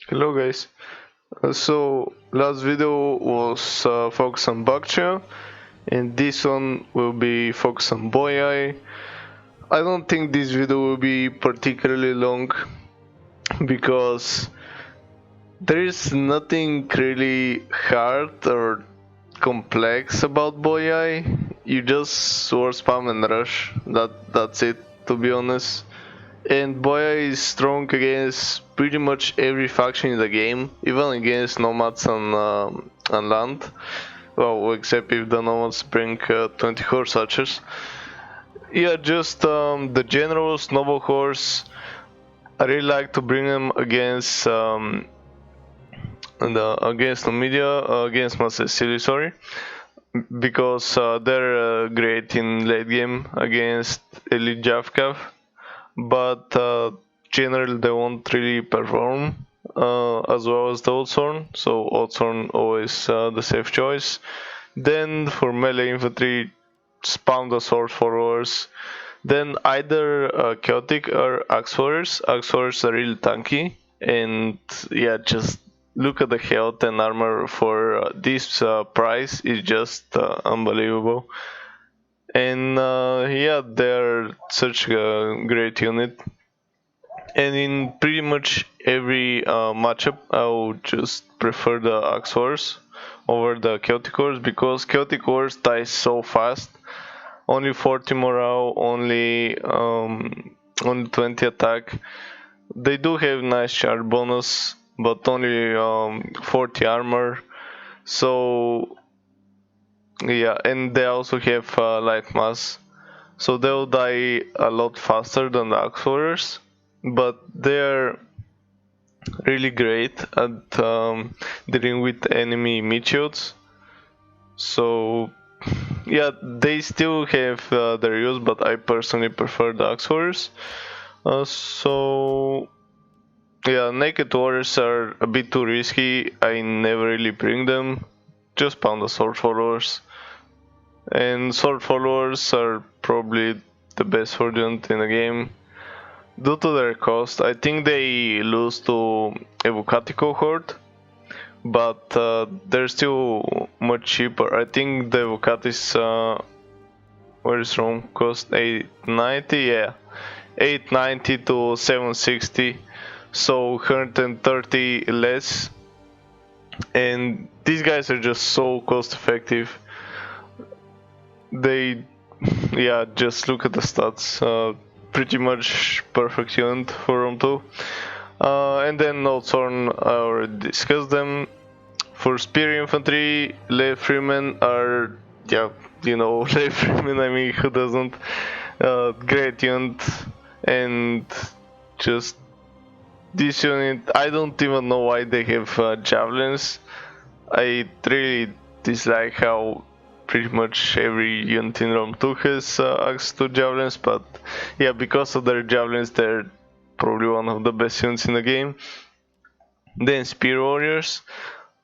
Hello guys. So last video was focused on Bakcha, and this one will be focused on Boii. I don't think this video will be particularly long because there is nothing really hard or complex about Boii. You just sword spam and rush. That's it, to be honest. And Boya is strong against pretty much every faction in the game, even against nomads on land. Well, except if the nomads bring 20 horse archers. Yeah, just the generals, noble horse. I really like to bring them against Numidia, against Masasili, sorry, because they're great in late game against Elite Javkav. But generally they won't really perform as well as the Oldthorn, so Oldthorn always the safe choice. Then for melee infantry, spam the sword followers. Then either chaotic or axe warriors. Axe warriors are really tanky, and yeah, just look at the health and armor for this price is just unbelievable. And yeah, they're such a great unit. And in pretty much every matchup, I would just prefer the Axe Wars over the Chaotic Wars because Chaotic Wars dies so fast. Only 40 morale, only 20 attack. They do have nice charge bonus, but only 40 armor. So yeah, and they also have light mass. So they'll die a lot faster than the Axe Warriors, but they're really great at dealing with enemy meteors. So yeah, they still have their use, but I personally prefer the Axe Warriors. So yeah, Naked Warriors are a bit too risky. I never really bring them. Just pound the Sword Followers. And Sword Followers are probably the best sword unit in the game. Due to their cost, I think they lose to Evocati Cohort, but they're still much cheaper. I think the Evocati's where is Rome cost 890, yeah, 890 to 760, so 130 less. And these guys are just so cost effective. They, yeah, just look at the stats. Pretty much perfect unit for Rome 2. And then Nothorn, I already discussed them. For Spear Infantry, Lay Freemen are, yeah, you know, Lay Freemen, I mean, who doesn't? Great unit, and just this unit, I don't even know why they have javelins. I really dislike how pretty much every unit in Rome 2 has access to javelins, but yeah, because of their javelins, they're probably one of the best units in the game. Then Spear Warriors,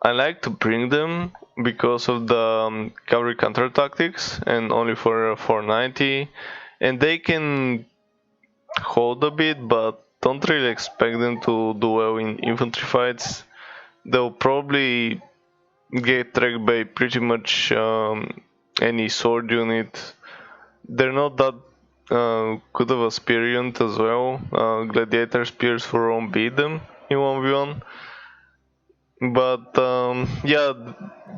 I like to bring them because of the cavalry counter tactics and only for 490, and they can hold a bit, but don't really expect them to do well in infantry fights. They'll probably get tracked by pretty much any sword unit. They're not that good of a spear unit as well. Gladiator spears for Rome beat them in 1v1. But yeah,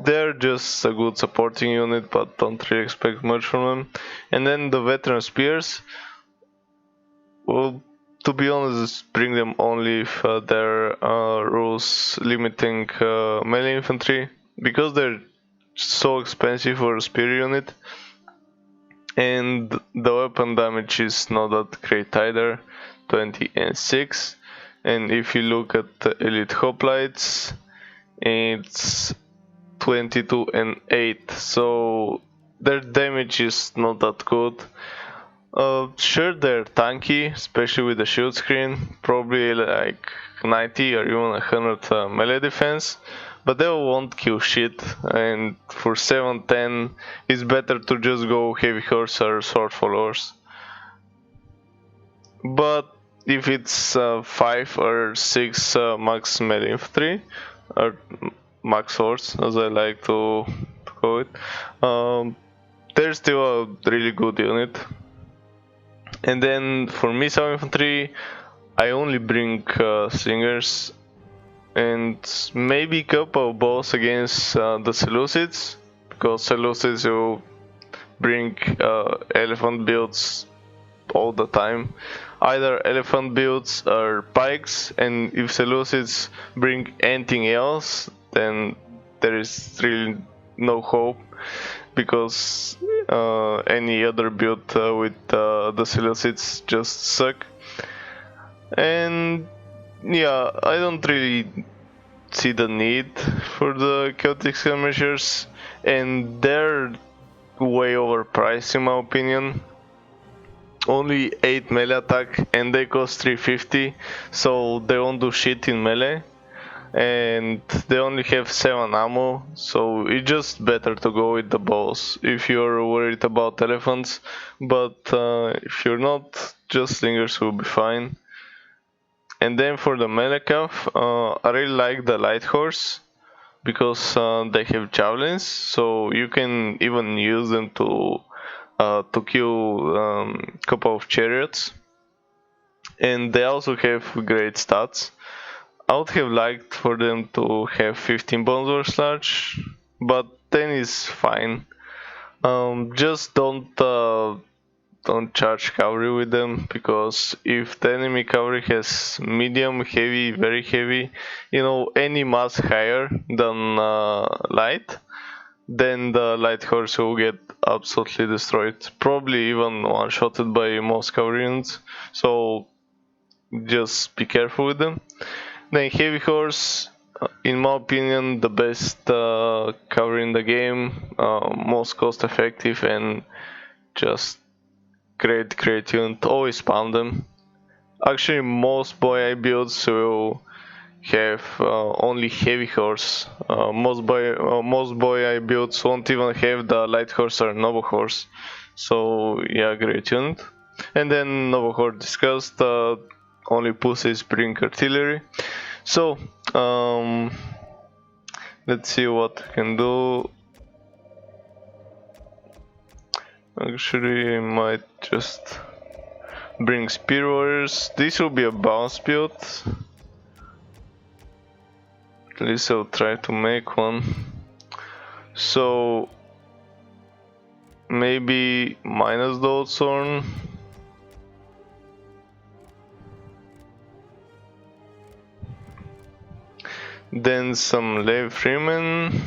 they're just a good supporting unit, but don't really expect much from them. And then the veteran spears, well, to be honest, bring them only if there are rules limiting melee infantry, because they're so expensive for a spear unit, and the weapon damage is not that great either, 20 and 6. And if you look at the elite hoplites, it's 22 and 8, so their damage is not that good. Sure, they're tanky, especially with the shield screen, probably like 90 or even 100 melee defense, but they won't kill shit, and for 710 it's better to just go heavy horse or sword followers. But if it's 5 or 6 max melee infantry, or max swords as I like to call it, they're still a really good unit. And then for missile infantry, I only bring slingers and maybe couple balls against the Seleucids, because Seleucids will bring elephant builds all the time. Either elephant builds or pikes, and if Seleucids bring anything else, then there is really no hope, because any other build with the Seleucids just suck. And yeah, I don't really see the need for the chaotic skirmishers, and they're way overpriced in my opinion. Only 8 melee attack and they cost 350, so they won't do shit in melee, and they only have 7 ammo, so it's just better to go with the bows if you're worried about elephants. But if you're not, just slingers will be fine. And then for the melee calf, I really like the light horse, because they have javelins, so you can even use them to kill couple of chariots, and they also have great stats. I would have liked for them to have 15 bones or sludge, but 10 is fine. Just don't charge cavalry with them, because if the enemy cavalry has medium, heavy, very heavy, any mass higher than light, then the light horse will get absolutely destroyed, probably even one-shotted by most cavalry units, so just be careful with them. Then heavy horse, in my opinion, the best cavalry in the game, most cost effective, and just great unit. Always spam them. Actually, most Boii builds will have only heavy horse. Most Boii builds won't even have the light horse or noble horse. So yeah, great unit. And then noble horse discussed. Only pussies bring artillery. So let's see what we can do. Actually, I might just bring spear warriors. This will be a bounce build. At least I'll try to make one. So maybe minus the Oathsworn. Then some Lev Freeman.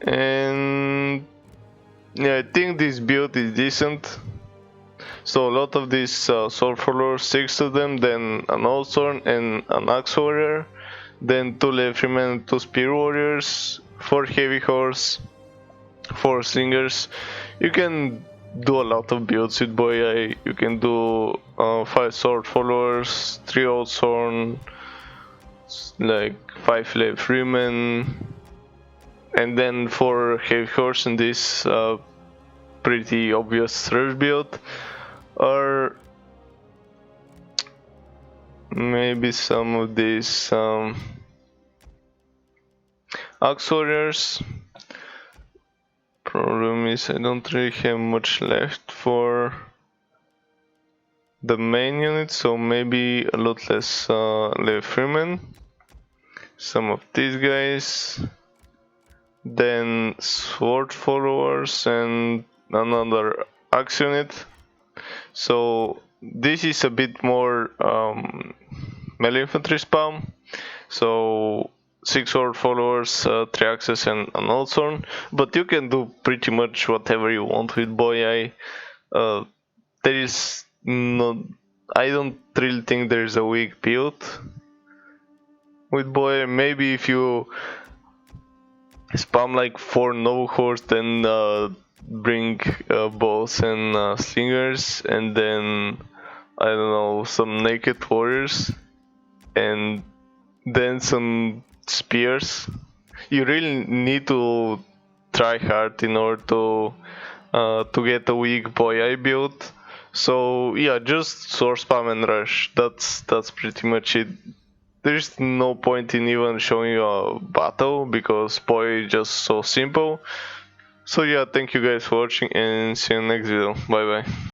And yeah, I think this build is decent. So a lot of these sword followers, 6 of them, then an Oathsworn and an axe warrior, then 2 Lev Freeman, 2 spear warriors, 4 heavy horse, 4 slingers. You can do a lot of builds with Boii. You can do 5 sword followers, 3 Oathsworn, like 5 Lev Freeman, and then 4 heavy horse in this pretty obvious rush build, or maybe some of these axe warriors. Problem is I don't really have much left for the main unit, so maybe a lot less Lev Freeman. Some of these guys, then sword followers and another axe unit. So this is a bit more melee infantry spam. So 6 sword followers, 3 axes and an Oathsworn, but you can do pretty much whatever you want with Boii. There is no, I don't really think there is a weak build with Boii. Maybe if you spam like 4 noble horse, then bring bows and slingers, and then I don't know, some naked warriors, and then some spears. You really need to try hard in order to get a weak Boii build. So yeah, just sword spam and rush. That's pretty much it. There's no point in even showing you a battle because Boii is just so simple. So yeah, thank you guys for watching and see you next video. Bye bye.